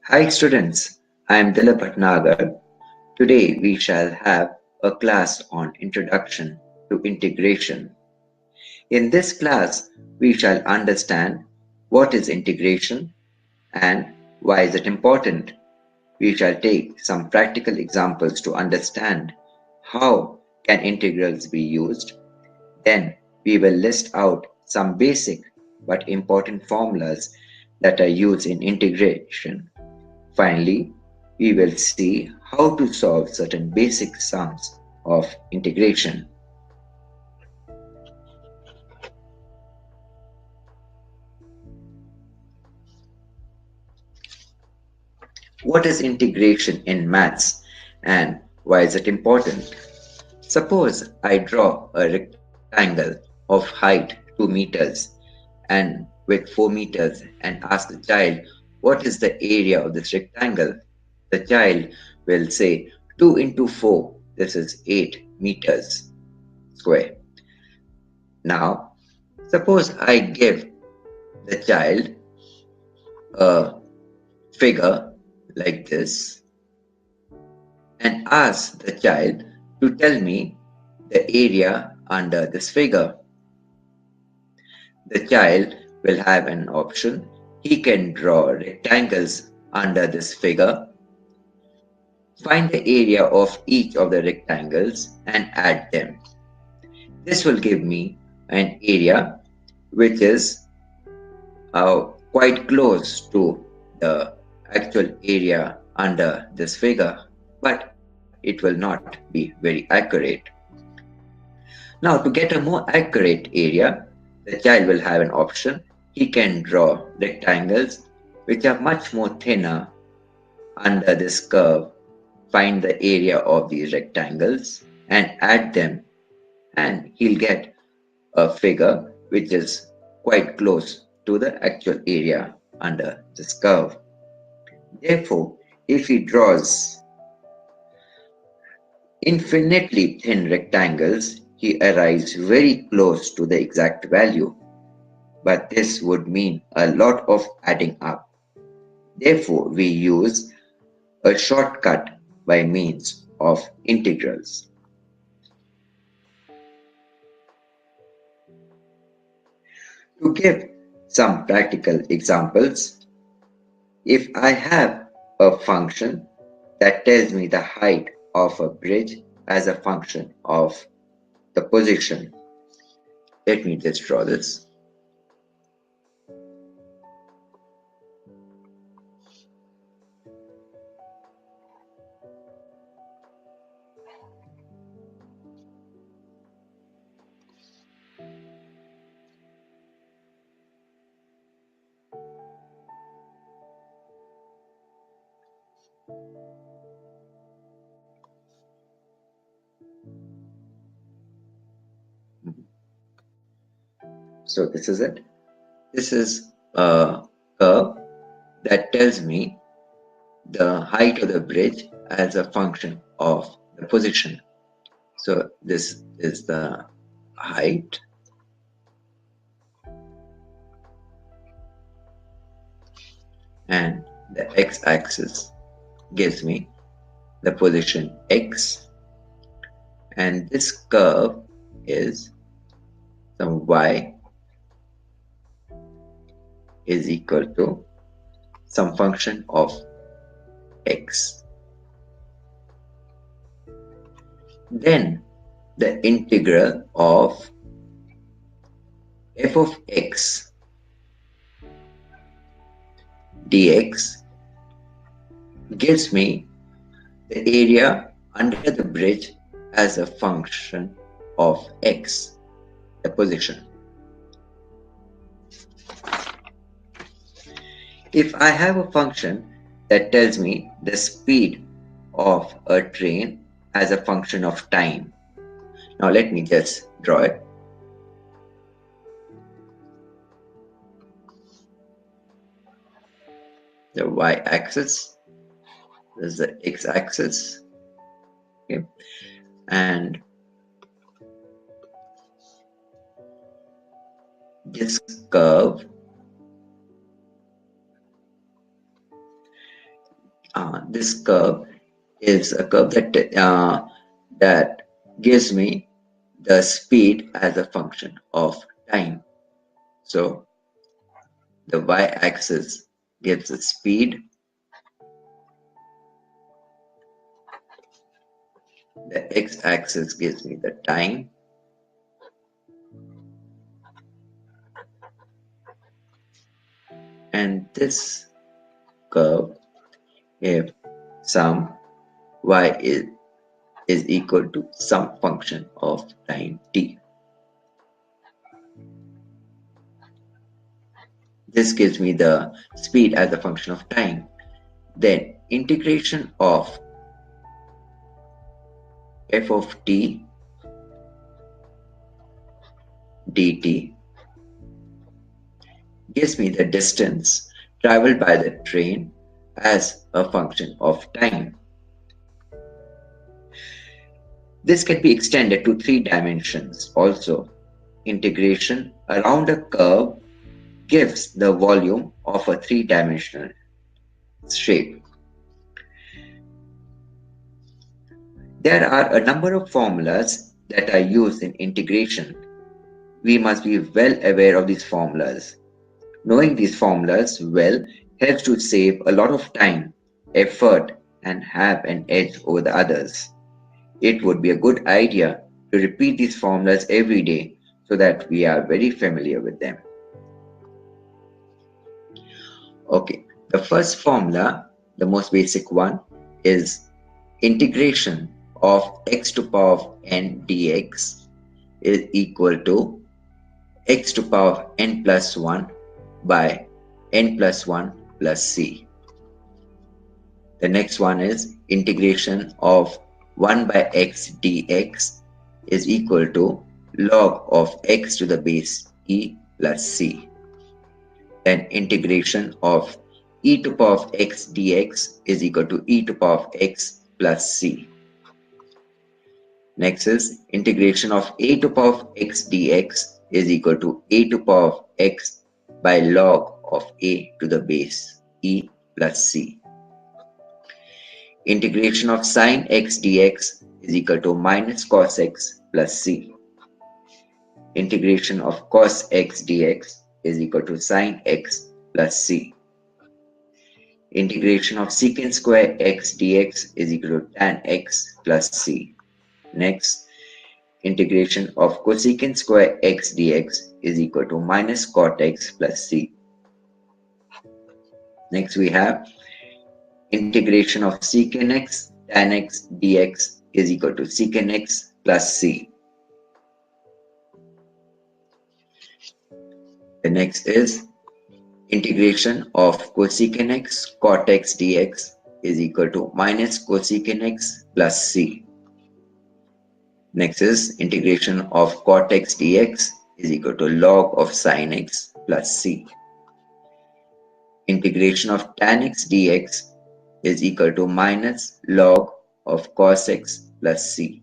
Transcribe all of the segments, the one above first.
Hi students, I am Dilip Bhatnagar. Today we shall have a class on Introduction to Integration. In this class, we shall understand what is integration and why is it important. We shall take some practical examples to understand how can integrals be used. Then we will list out some basic but important formulas that are used in integration. Finally, we will see how to solve certain basic sums of integration. What is integration in maths and why is it important? Suppose I draw a rectangle of height 2 meters and width 4 meters and ask the child what is the area of this rectangle. The child will say 2 into 4, this is 8 meters square. Now, suppose I give the child a figure like this and ask the child to tell me the area under this figure. The child will have an option. He can draw rectangles under this figure, find the area of each of the rectangles and add them. This will give me an area which is quite close to the actual area under this figure, but it will not be very accurate. Now, to get a more accurate area, the child will have an option. He can draw rectangles which are much more thinner under this curve, find the area of these rectangles and add them, and he'll get a figure which is quite close to the actual area under this curve. Therefore, if he draws infinitely thin rectangles, he arrives very close to the exact value. But this would mean a lot of adding up. Therefore, we use a shortcut by means of integrals. To give some practical examples, if I have a function that tells me the height of a bridge as a function of the position, let me just draw this. So this is it. This is a curve that tells me the height of the bridge as a function of the position. So this is the height and the x-axis gives me the position x, and this curve is some y is equal to some function of x. Then the integral of f of x dx gives me the area under the bridge as a function of x, the position. If I have a function that tells me the speed of a train as a function of time, now let me just draw it. The y-axis, this is the x-axis, okay, and this curve this curve is a curve that gives me the speed as a function of time. So the y-axis gives the speed, the x-axis gives me the time, and this curve, if some y is equal to some function of time t. This gives me the speed as a function of time. Then integration of f of t dt gives me the distance traveled by the train as a function of time. This can be extended to 3 dimensions also. Integration around a curve gives the volume of a 3-dimensional shape. There are a number of formulas that are used in integration. We must be well aware of these formulas. Knowing these formulas well helps to save a lot of time, effort, and have an edge over the others. It would be a good idea to repeat these formulas every day so that we are very familiar with them. Okay, the first formula, the most basic one, is integration of x to power of n dx is equal to x to power of n plus 1 by n plus 1 plus c. The next one is integration of 1 by x dx is equal to log of x to the base e plus c. Then integration of e to power of x dx is equal to e to power of x plus c. Next is integration of a to power of x dx is equal to a to power of x by log of a to the base e plus c. Integration of sine x dx is equal to minus cos x plus c. Integration of cos x dx is equal to sine x plus c. Integration of secant square x dx is equal to tan x plus c. Next, integration of cosecant square x dx is equal to minus cot x plus c. Next, we have integration of secant x tan x dx is equal to secant x plus c. The next is integration of cosecant x cot x dx is equal to minus cosecant x plus c. Next is integration of cot x dx is equal to log of sin x plus c. Integration of tan x dx is equal to minus log of cos x plus c.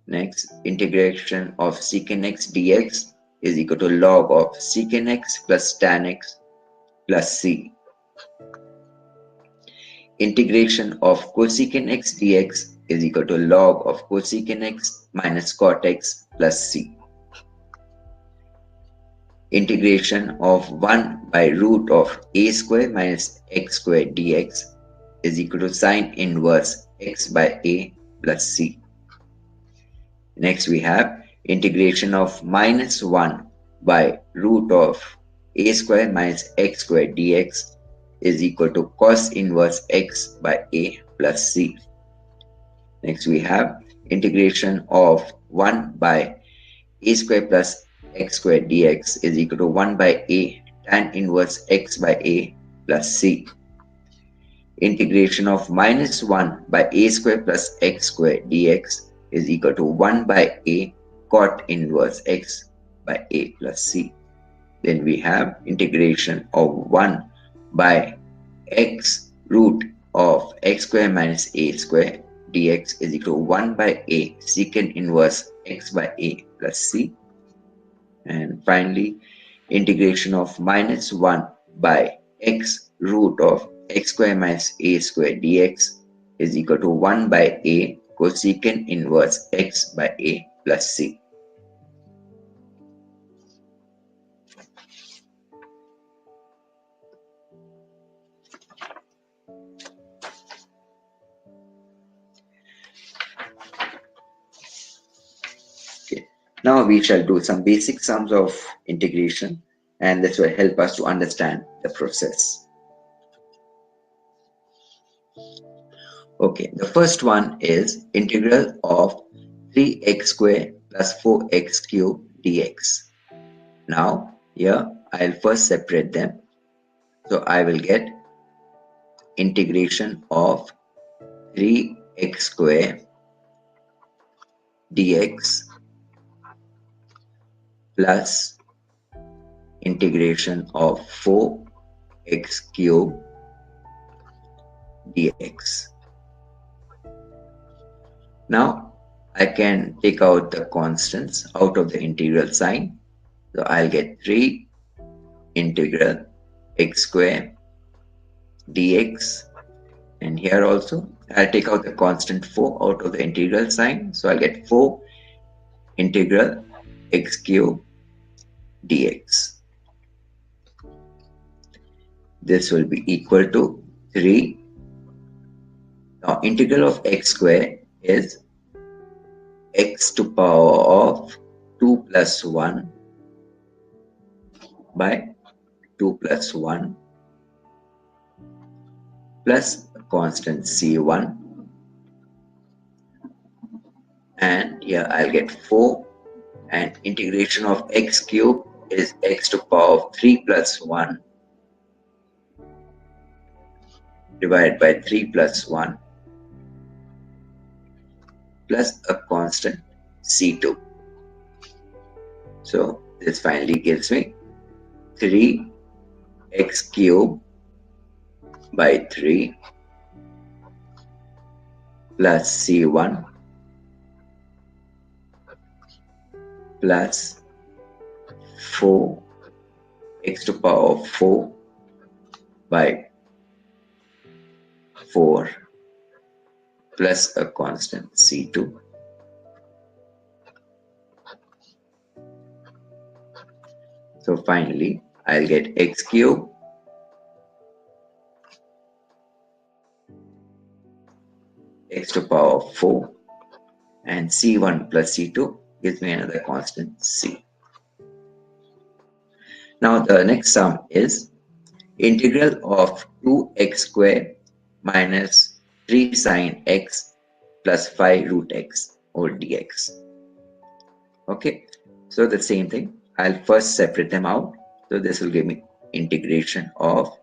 Next, integration of secant x dx is equal to log of secant x plus tan x plus c. Integration of cosecant x dx is equal to log of cosecant x minus cot x plus c. Integration of 1 by root of a square minus x square dx is equal to sine inverse x by a plus c. Next we have integration of minus 1 by root of a square minus x square dx is equal to cos inverse x by a plus c. Next we have integration of 1 by a square plus x square dx is equal to 1 by a tan inverse x by a plus c. Integration of minus 1 by a square plus x square dx is equal to 1 by a cot inverse x by a plus c. Then we have integration of 1 by x root of x square minus a square dx is equal to 1 by a secant inverse x by a plus c. And finally, integration of minus 1 by x root of x square minus a square dx is equal to 1 by a cosecant inverse x by a plus c. Okay. Now we shall do some basic sums of integration, and this will help us to understand the process. Okay, the first one is integral of 3x square plus 4x cube dx. Now, here I'll first separate them. So I will get integration of 3x square dx plus integration of 4x cube dx. Now I can take out the constants out of the integral sign. So I'll get 3 integral x square dx, and here also I'll take out the constant 4 out of the integral sign. So I'll get 4 integral x cube dx. This will be equal to 3. Now integral of x square is x to power of 2 plus 1 by 2 plus 1 plus a constant c1, and here I'll get 4, and integration of x cube is x to power of 3 plus 1 divided by 3 plus 1 plus a constant c2. So this finally gives me 3x cube by 3 plus c1 plus 4x to power of 4 by 4 plus a constant c2. So finally I'll get x cube x to power of 4, and c1 plus c2 gives me another constant c. Now the next sum is integral of 2x square minus 3 sine x plus 5 root x over dx. Okay, so the same thing, I'll first separate them out. So this will give me integration of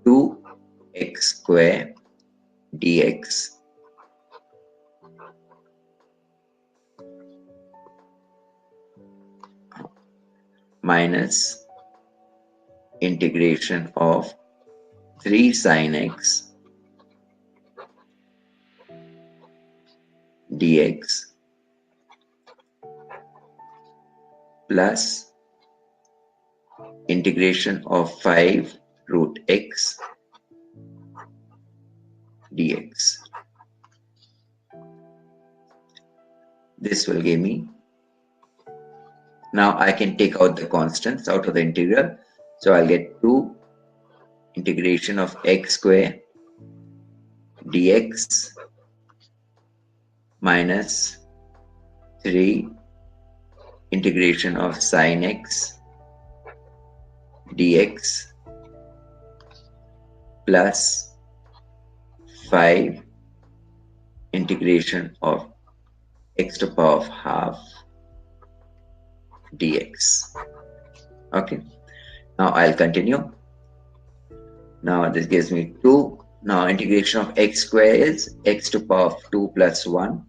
2x square dx minus integration of 3 sine x dx plus integration of 5 root x dx. This will give me, now I can take out the constants out of the integral. So I'll get 2 integration of x square dx minus 3 integration of sine x dx plus 5 integration of x to the power of half dx. Okay, now I'll continue. Now this gives me 2. Now integration of x square is x to the power of 2 plus 1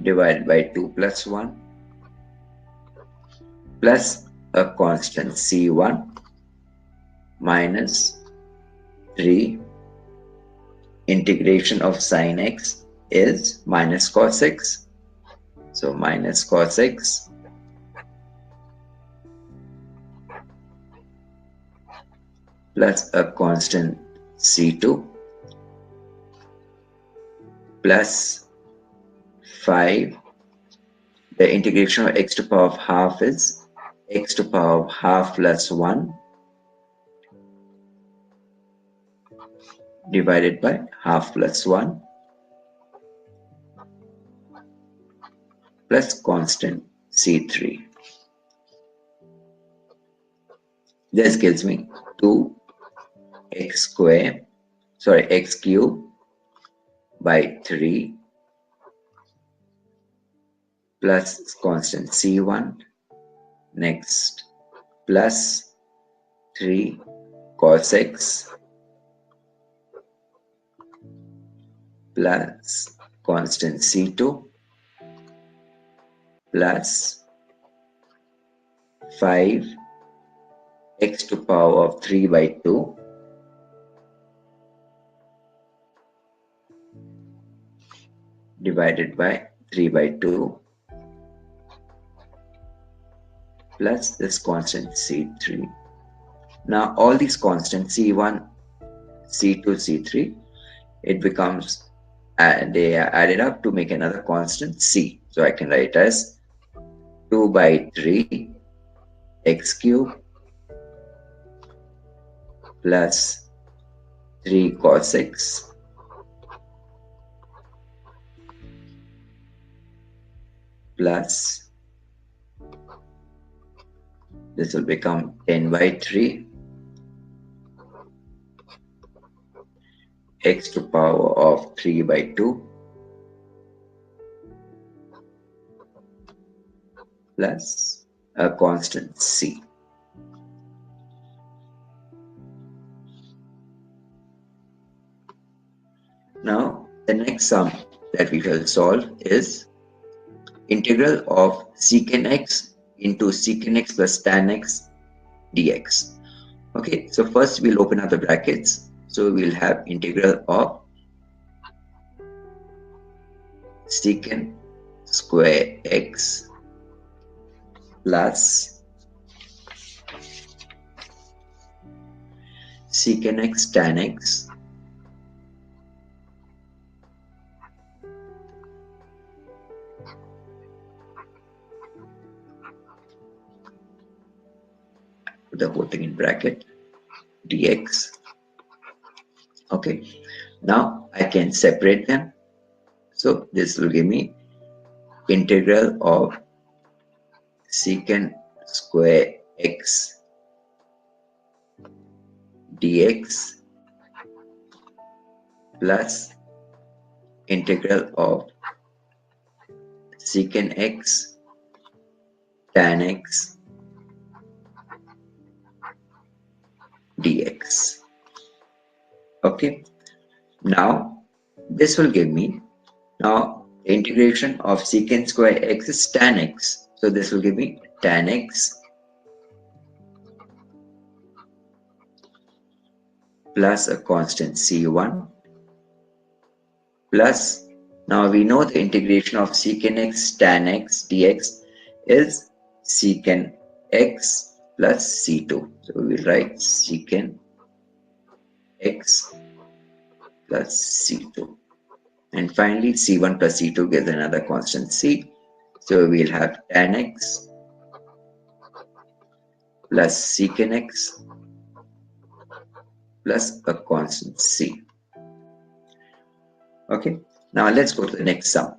divided by 2 plus 1 plus a constant c1 minus 3 integration of sine x is minus cos x. So minus cos x plus a constant C2 plus 5. The integration of x to the power of half is x to the power of half plus 1 divided by half plus 1 plus constant C3. This gives me 2x square, x cube by 3 plus constant C1, next plus 3 cos x plus constant C2 plus 5 x to the power of 3 by 2 divided by 3 by 2 plus this constant C3. Now all these constants C1, C2, C3, it becomes, they are added up to make another constant C. So I can write as 2 by 3 x cube plus 3 cos x plus, this will become 10 by 3 x to the power of 3 by 2 plus a constant C. Now the next sum that we shall solve is integral of secant x into secant x plus tan x dx. Okay, so first we'll open up the brackets. So we'll have integral of secant square x plus secant x tan x the whole thing in bracket dx. Okay, now I can separate them. So this will give me integral of secant square x dx plus integral of secant x tan x dx. Okay, now this will give me, now the integration of secant square x is tan x. So this will give me tan x plus a constant C1 plus, now we know the integration of secant x tan x dx is secant x plus C2. So we will write secant x plus C2. And finally C1 plus C2 gives another constant C. So we'll have tan x plus secant x plus a constant C. Okay, now let's go to the next sum.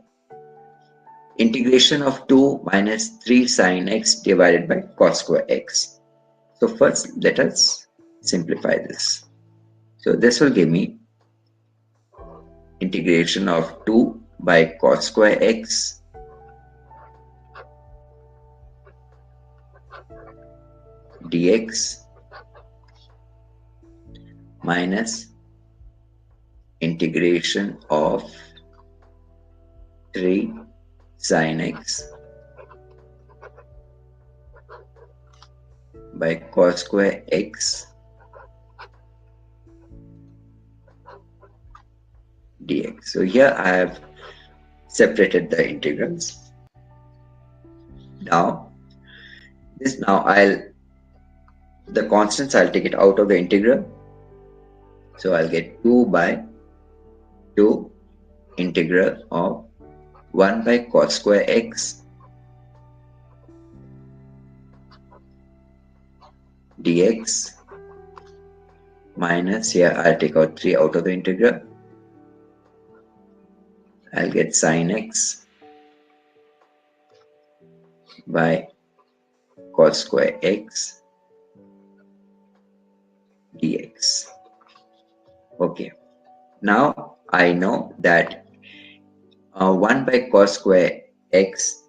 Integration of 2 minus 3 sin x divided by cos square x. So first let us simplify this. So this will give me integration of 2 by cos square x dx minus integration of 3 sin x by cos square x dx. So here I have separated the integrals. Now I'll the constants, I'll take it out of the integral. So I'll get 2 by 2 integral of 1 by cos square x dx minus, here I'll take out 3 out of the integral. I'll get sin x by cos square x dx. Okay, now I know that 1 by cos square x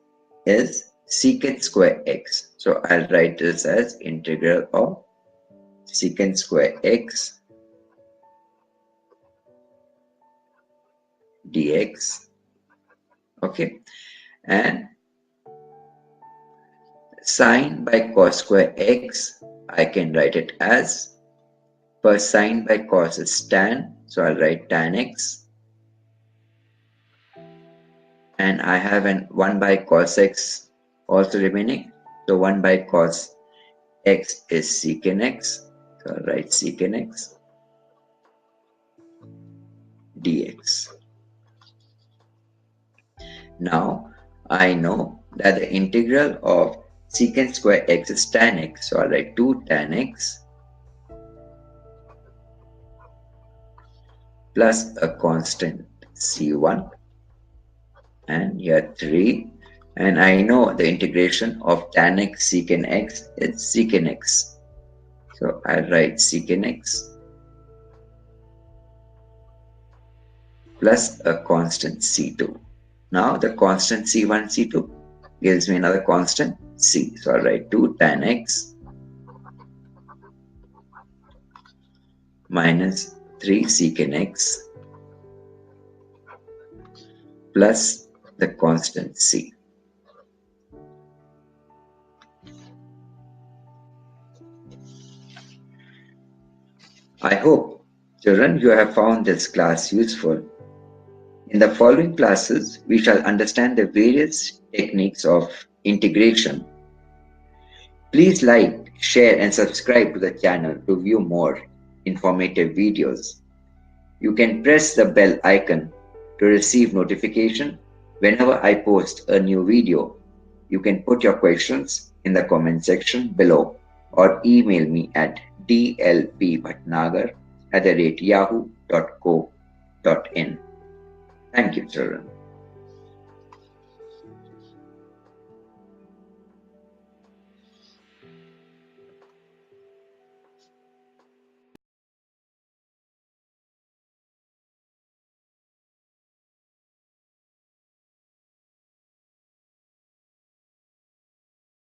is secant square x. So I'll write this as integral of secant square x dx. Okay, and sine by cos square x, I can write it as, first sine by cos is tan, so I'll write tan x, and I have an 1 by cos x also remaining, so 1 by cos x is secant x, so I'll write secant x dx. Now I know that the integral of secant square x is tan x, so I'll write 2 tan x plus a constant c1, and here 3, and I know the integration of tan x secant x is secant x, so I'll write secant x plus a constant c2. Now the constant c1, c2 gives me another constant c, so I'll write 2 tan x minus 3 secant x plus the constant c. I hope, children, you have found this class useful. In the following classes, we shall understand the various techniques of integration. Please like, share and subscribe to the channel to view more informative videos. You can press the bell icon to receive notification whenever I post a new video. You can put your questions in the comment section below or email me at dlpbhatnagar@yahoo.co.in. Thank you, children.